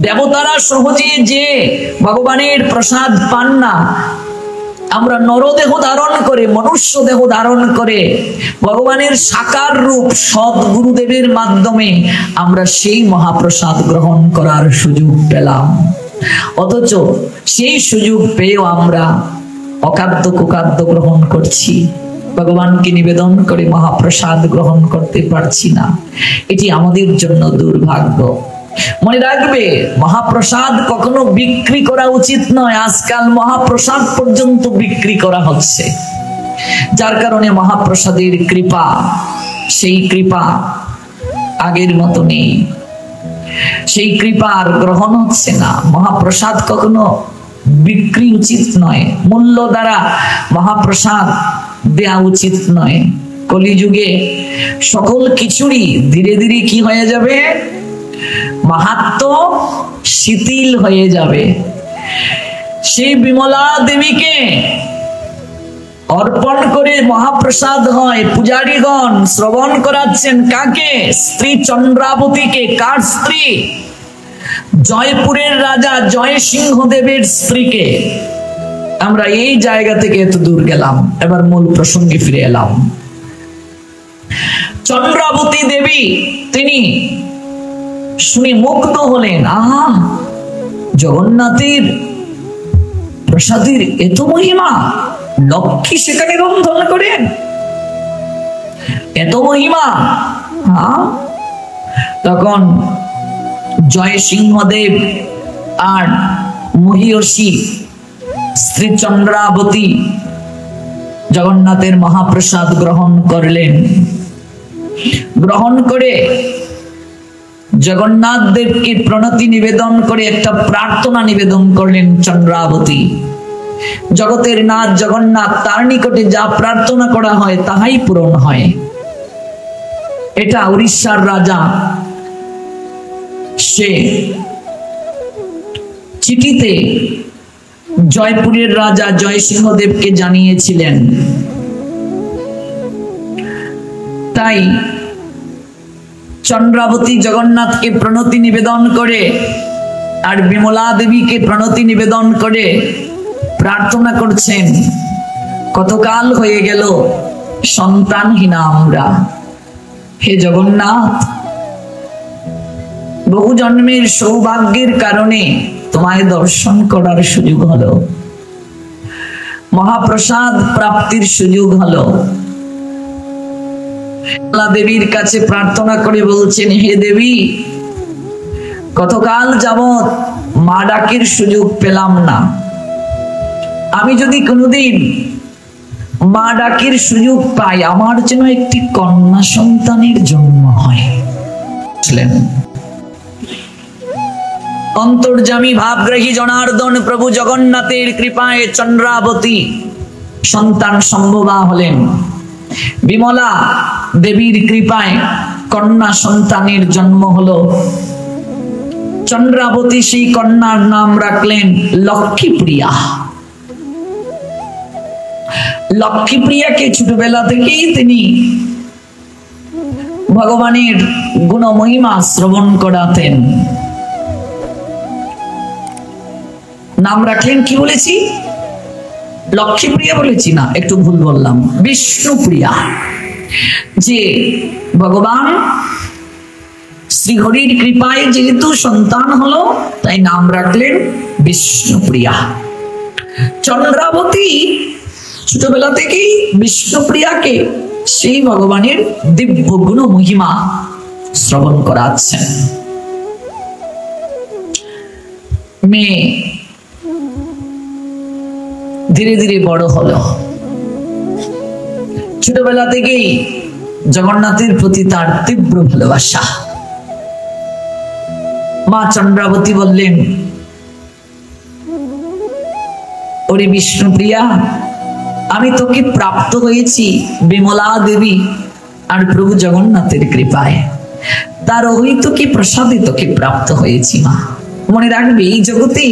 দেবতারা সহজে যে ভগবানের প্রসাদ পান না, আমরা নরদেহ ধারণ করে, মনুষ্য দেহ ধারণ করে ভগবানের সাকার রূপ সৎ গুরুদেবের মাধ্যমে আমরা সেই মহাপ্রসাদ গ্রহণ করার সুযোগ পেলাম। অথচ সেই সুযোগ পেয়েও আমরা অখাদ্য কুখাদ্য গ্রহণ করছি, ভগবানকে নিবেদন করে মহাপ্রসাদ গ্রহণ করতে পারছি না। এটি আমাদের জন্য দুর্ভাগ্য। মনে রাখবে, মহাপ্রসাদ কখনো বিক্রি করা উচিত নয়। আজকাল মহাপ্রসাদ পর্যন্ত বিক্রি করা হচ্ছে, যার কারণে মহাপ্রসাদের কৃপা, সেই কৃপা আগের মতো নেই, সেই কৃপা আর গ্রহণ হচ্ছে না। মহাপ্রসাদ কখনো বিক্রি উচিত নয়, মূল্য দ্বারা মহাপ্রসাদ দেয়া উচিত নয়। কলিযুগে সকল কিছুরই ধীরে ধীরে কি হয়ে যাবে, মাহাত্ম্য শিথিল হয়ে যাবে। সেই বিমলা দেবীকে অর্পণ করে মহাপ্রসাদ হয়, পূজারীগণ শ্রবণ করাচ্ছেন কাকে? স্ত্রী চন্দ্রাবতীকে। কার স্ত্রী? জয়পুরের রাজা জয় সিংহদেবের স্ত্রীকে। আমরা এই জায়গা থেকে এত দূর গেলাম, এবার মূল প্রসঙ্গে ফিরে এলাম। চন্দ্রাবতী দেবী তিনি শুনে মুগ্ধ হলেন, আহা, জগন্নাথের প্রসাদের এত মহিমা, লক্ষ্মী সেখানে রন্ধন করেন, এত মহিমা। তখন জয় সিংহদেব আর মহিষী স্ত্রী চন্দ্রাবতী জগন্নাথের মহাপ্রসাদ গ্রহণ করলেন। গ্রহণ করে জগন্নাথ দেবকে প্রণতি নিবেদন করে একটা প্রার্থনা নিবেদন করলেন চন্দ্রাবতী। জগতের নাথ জগন্নাথ, তার নিকটে যা প্রার্থনা করা হয় তাহাই পূরণ হয়। এটা উড়িষ্যার রাজা সে চিঠিতে জয়পুরের রাজা জয় সিংহদেবকে জানিয়েছিলেন। তাই চন্দ্রাবতী জগন্নাথকে প্রণতি নিবেদন করে আর বিমলা দেবীকে প্রণতি নিবেদন করে প্রার্থনা করছেন, কতকাল হয়ে গেল সন্তানহীনা আমরা, হে জগন্নাথ, বহু জন্মের সৌভাগ্যের কারণে তোমায় দর্শন করার সুযোগ হলো, মহাপ্রসাদ প্রাপ্তির সুযোগ হলো। দেবীর কাছে প্রার্থনা করে বলছেন, হে দেবী, কতকাল যাবৎ মা ডাকের সুযোগ পেলাম না, আমি যদি কোনোদিন মা ডাকের সুযোগ পাই, আমার যেন একটি কন্যা সন্তানের জন্ম হয়। অন্তর্যামী ভাবগ্রাহী জনার্দন প্রভু জগন্নাথের কৃপায় চন্দ্রাবতী সন্তান সম্ভবা হলেন। বিমলা দেবীর কৃপায় কন্যা সন্তানের জন্ম হলো। চন্দ্রাবতী সেই কন্যার নাম রাখলেন লক্ষ্মীপ্রিয়া। লক্ষ্মীপ্রিয়াকে ছোটবেলা থেকেই তিনি ভগবানের গুণ মহিমা শ্রবণ করাতেন। নাম রাখলেন কি বলেছি? লক্ষ্মীপ্রিয়া বলেছি না, একটু ভুল বললাম, বিষ্ণুপ্রিয়া। যে ভগবান শ্রীহরির কৃপায় যেহেতু সন্তান হলো, তাই নাম রাখলেন বিষ্ণুপ্রিয়া। চন্দ্রাবতী ছোটবেলা থেকেই বিষ্ণুপ্রিয়াকে সেই ভগবানের দিব্য গুণ মহিমা শ্রবণ করাচ্ছেন। মেয়ে ধীরে ধীরে বড় হলো। ছোটবেলা থেকেই জগন্নাথের প্রতি তার তীব্র ভালোবাসা। মা চন্দ্রাবতী বললেন, ওরে বিষ্ণুপ্রিয়া, আমি তোকে প্রাপ্ত হয়েছি বিমলা দেবী আর প্রভু জগন্নাথের কৃপায়, তার অহৈতুকী প্রসাদে তোকে প্রাপ্ত হয়েছি। মা মনে রাখবে, এই জগতে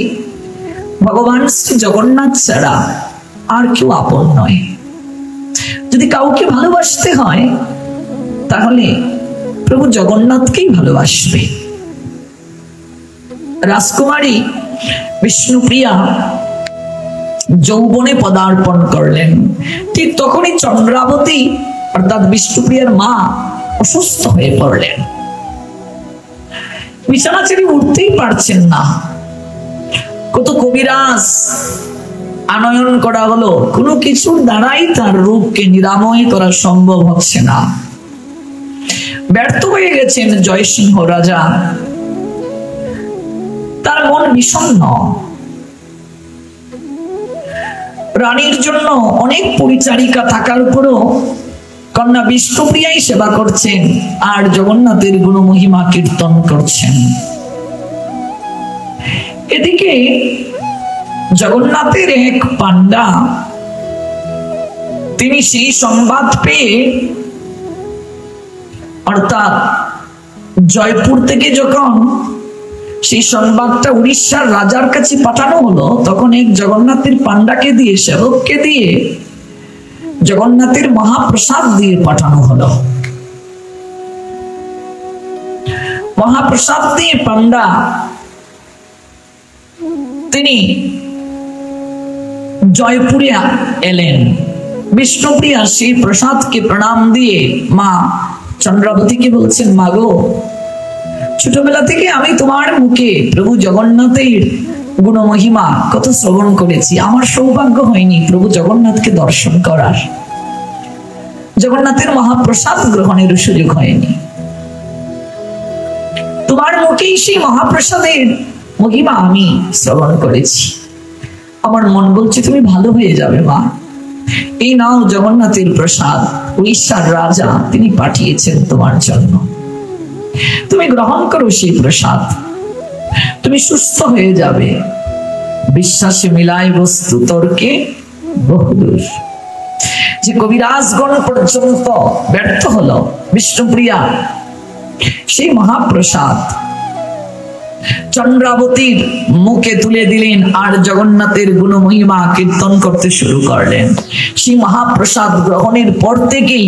ভগবান শ্রী জগন্নাথ ছাড়া আর কেউ আপন নয়। যদি কাউকে ভালোবাসতে হয় তাহলে প্রভু জগন্নাথকেই ভালোবাসবে। রাজকুমারী বিষ্ণুপ্রিয়া যৌবনে পদার্পণ করলেন। ঠিক তখনই চন্দ্রাবতী অর্থাৎ বিষ্ণুপ্রিয়ার মা অসুস্থ হয়ে পড়লেন। বিছানা ছেড়ে উঠতেই পারছেন না। কত কবিরাজ আনয়ন করা হলো, কোনো কিছুর দ্বারাই তার রূপকে নিরাময় করা সম্ভব হচ্ছে না। ব্যর্থ হয়ে গেছেন জয়সিংহ রাজা। তার মন বিষণ্ণ। রানীর জন্য অনেক পরিচারিকা থাকার উপরও কন্যা বিষ্ণুপ্রিয়াই সেবা করছেন আর জগন্নাথের গুণ মহিমা কীর্তন করছেন। এদিকে জগন্নাথের এক পান্ডা, তিনি সেই সংবাদ পেয়ে, অর্থাৎ জয়পুর থেকে যখন সেই সংবাদটা উড়িষ্যার রাজার কাছে পাঠানো হলো, তখন এক জগন্নাথের পান্ডাকে দিয়ে, সেবককে দিয়ে জগন্নাথের মহাপ্রসাদ দিয়ে পাঠানো হলো। মহাপ্রসাদ দিয়ে পান্ডা তিনি জয়পুরে এলেন। বিষ্ণুপ্রিয়া সেই প্রসাদকে প্রণাম দিয়ে মা চন্দ্রাবতীকে বলছেন, মাগো, ছোটবেলা থেকে আমি তোমার মুখে প্রভু জগন্নাথের গুণ মহিমা কত শ্রবণ করেছি। আমার সৌভাগ্য হয়নি প্রভু জগন্নাথকে দর্শন করার, জগন্নাথের মহাপ্রসাদ গ্রহণের সুযোগ হয়নি। তোমার মুখেই সেই মহাপ্রসাদের মহিমা আমি শ্রবণ করেছি। আমার মন বলছে তুমি ভালো হয়ে যাবে মা। এই নাও জগন্নাথের প্রসাদ, উড়িষ্যার রাজা তিনি পাঠিয়েছেন তোমার জন্য। তুমি গ্রহণ করো সেই প্রসাদ, তুমি সুস্থ হয়ে যাবে। বিশ্বাসে মিলাই বস্তু তর্কে বহুদূর। যে কবিরাজগণ পর্যন্ত ব্যর্থ হলো, বিষ্ণুপ্রিয়া সেই মহাপ্রসাদ চন্দ্রাবতীর মুখে তুলে দিলেন আর জগন্নাথের গুণ মহিমা কীর্তন করতে শুরু করলেন। সেই মহাপ্রসাদ গ্রহণের পর থেকেই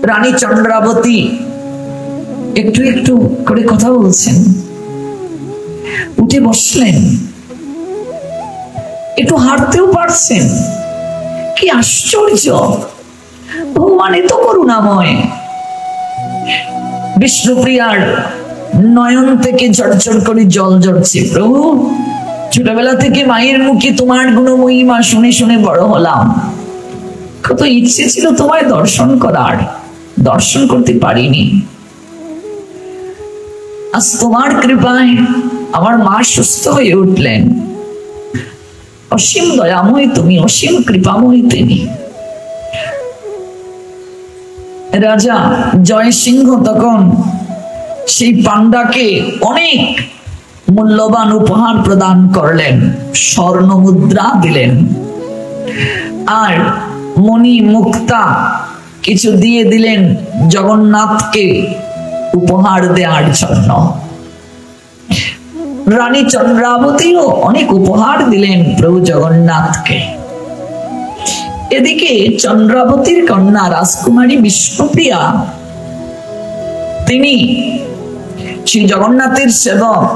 রানী চন্দ্রাবতী একটু একটু করে কথা বলছেন, উঠে বসলেন, একটু হাঁটতেও পারছেন। কি আশ্চর্য! ভগবান এত করুণাময়। বিষ্ণুপ্রিয়ার নয়ন থেকে ঝরঝর করে জল ঝরছে। প্রভু, ছোটবেলা থেকে মায়ের মুখে তোমার গুণ মহিমা শুনে শুনে বড় হলাম। কত ইচ্ছে ছিল তোমায় দর্শন করার, দর্শন করতে পারিনি। আজ তোমার কৃপায় আমার মা সুস্থ হয়ে উঠলেন। অসীম দয়াময় তুমি, অসীম কৃপাময় তিনি। রাজা জয়সিংহ তখন সেই পান্ডাকে অনেক মূল্যবান উপহার প্রদান করলেন, স্বর্ণ মুদ্রা দিলেন আর মণি মুক্তা কিছু দিয়ে দিলেন জগন্নাথকে উপহার দেওয়ার জন্য। রানী চন্দ্রাবতীও অনেক উপহার দিলেন প্রভু জগন্নাথকে। এদিকে চন্দ্রাবতীর কন্যা রাজকুমারী বিষ্ণুপ্রিয়া তিনি শ্রী জগন্নাথের সেবক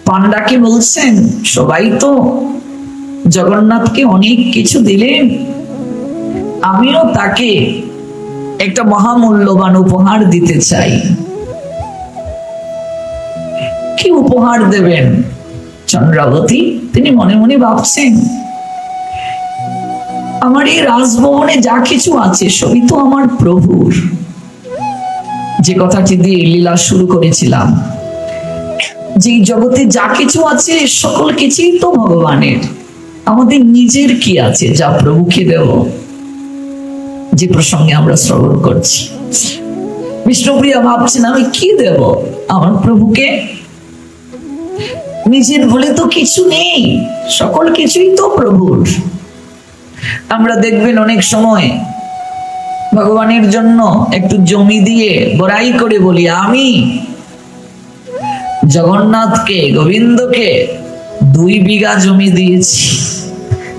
পান্ডাকে বলছেন, সবাই তো জগন্নাথকে অনেক কিছু দিলেন, আমিও তাকে একটা মহামূল্যবান উপহার দিতে চাই। কি উপহার দেবেন? চন্দ্রাবতী তিনি মনে মনে ভাবছেন, আমার এই রাজভবনে যা কিছু আছে সবই তো আমার প্রভুর। যে কথাটি দিয়ে লীলা শুরু করেছিলাম, যে জগতে যা কিছু আছে সকল কিছুই তো ভগবানের। আমাদের নিজের কি আছে যা প্রভুকে দেব? যে প্রসঙ্গে আমরা শ্রবণ করছি, বিষ্ণুপ্রিয়া ভাবছেন আমি কি দেব আমার প্রভুকে? নিজের বলে তো কিছু নেই, সকল কিছুই তো প্রভুর। আমরা দেখবেন অনেক সময় ভগবানের জন্য একটু জমি দিয়ে বড়াই করে বলি, আমি জগন্নাথকে গোবিন্দকে 2 বিঘা জমি দিয়েছি।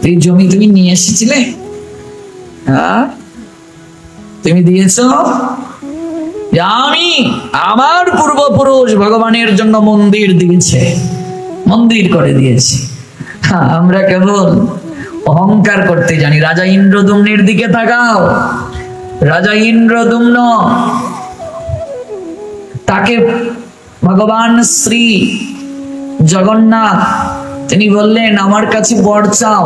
এই জমি তুমি নিয়ে এসেছিলে? হ্যাঁ, তুমি দিয়েছ? যে আমি আমার পূর্বপুরুষ ভগবানের জন্য মন্দির দিয়েছে, মন্দির করে দিয়েছি। হ্যাঁ, আমরা কেবল অহংকার করতে জানি। রাজা ইন্দ্রদ্যুম্নের দিকে তাকাও। রাজা ইন্দ্রদ্যুম্ন, তাকে ভগবান শ্রী জগন্নাথ তিনি বললেন, আমার কাছে বর চাও।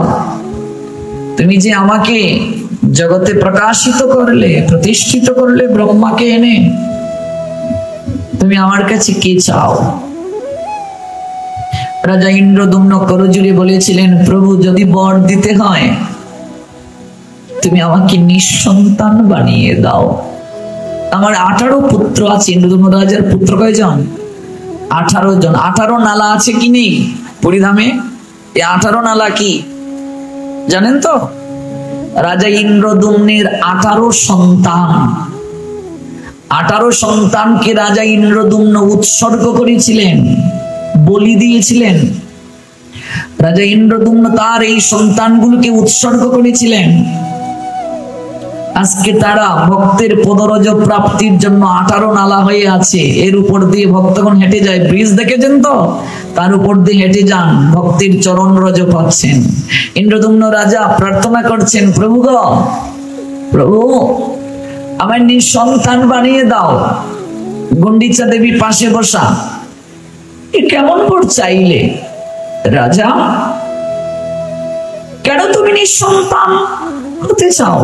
তুমি যে আমাকে জগতে প্রকাশিত করলে, প্রতিষ্ঠিত করলে ব্রহ্মাকে এনে, তুমি আমার কাছে কি চাও? রাজা ইন্দ্রদ্যুম্ন করজোড়ে বলেছিলেন, প্রভু যদি বর দিতে হয় তুমি আমাকে নিঃসন্তান বানিয়ে দাও। আমার 18 পুত্র আছে। ইন্দ্রদ্যুম্ন রাজার পুত্র কয়জন? 18 জন। 18 নালা আছে কি নেই পরিধামে? এই 18 নালা কি জানেন তো? রাজা ইন্দ্রদ্যুম্নের 18 সন্তান। 18 সন্তানকে রাজা ইন্দ্রদ্যুম্ন উৎসর্গ করেছিলেন, বলি দিয়েছিলেন। রাজা ইন্দ্রদ্যুম্ন তার এই সন্তানগুলোকে উৎসর্গ করেছিলেন। আজকে তারা ভক্তের পদরজ প্রাপ্তির জন্য 18 নালা হয়ে আছে। এর উপর দিয়ে ভক্তগণ হেঁটে যায়, ব্রিজ দেখেছেন তো? তার উপর দিয়ে হেঁটে যান, ভক্তির চরণ রজ পাচ্ছেন। ইন্দ্রদ্যুম্ন রাজা প্রার্থনা করছেন, প্রভু গো, প্রভু আমার নিঃসন্তান বানিয়ে দাও। গুন্ডিচা দেবী পাশে বসা, এ কেমন বর চাইলে? রাজা, কেন তুমি নিঃসন্তান হতে চাও?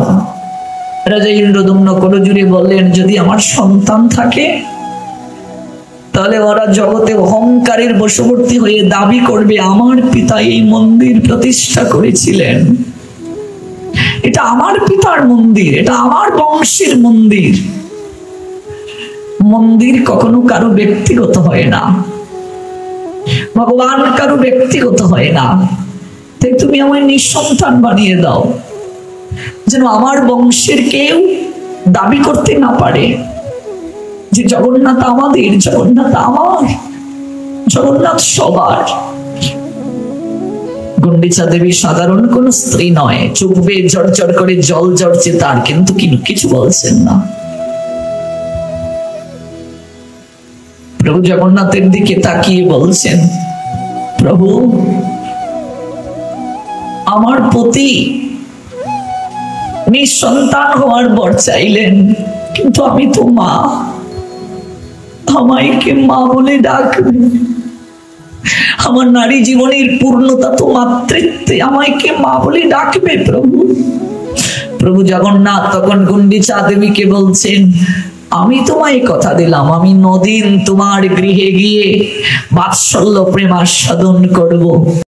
রাজা ইন্দ্রদ্যুম্ন করজোড়ে বললেন, যদি আমার সন্তান থাকে তাহলে ওরা জগতে অহংকারের বশবর্তী হয়ে দাবি করবে আমার পিতা এই মন্দির প্রতিষ্ঠা করেছিলেন, এটা আমার পিতার মন্দির, এটা আমার বংশের মন্দির। মন্দির কখনো কারো ব্যক্তিগত হয় না, ভগবান কারো ব্যক্তিগত হয় না। তাই তুমি আমায় নিঃসন্তান বানিয়ে দাও, যেন আমার বংশের কেউ দাবি করতে না পারে যে জগন্নাথ আমাদের, জগন্নাথ আমার, জগন্নাথ সবার। গুন্ডিচা দেবী সাধারণ কোন স্ত্রী নয়, চোখ বেয়ে ঝরঝর করে জল ঝরছে তার, কিন্তু কিছু বলছেন না। প্রভু জগন্নাথের দিকে তাকিয়ে বলছেন, প্রভু আমার পতি নিঃসন্তান হওয়ার বর চাইলেন, কিন্তু আমি তো মা, আমাকে মা বলে ডাকবে। আমার নারী জীবনের পূর্ণতা তো মাতৃত্বে, আমাকে মা বলে ডাকবে প্রভু। প্রভু জগন্নাথ তখন গুন্ডিচা দেবীকে বলছেন, আমি তোমায় কথা দিলাম, আমি 9 দিন তোমার গৃহে গিয়ে বাৎসল্য প্রেম আস্বাদন করব।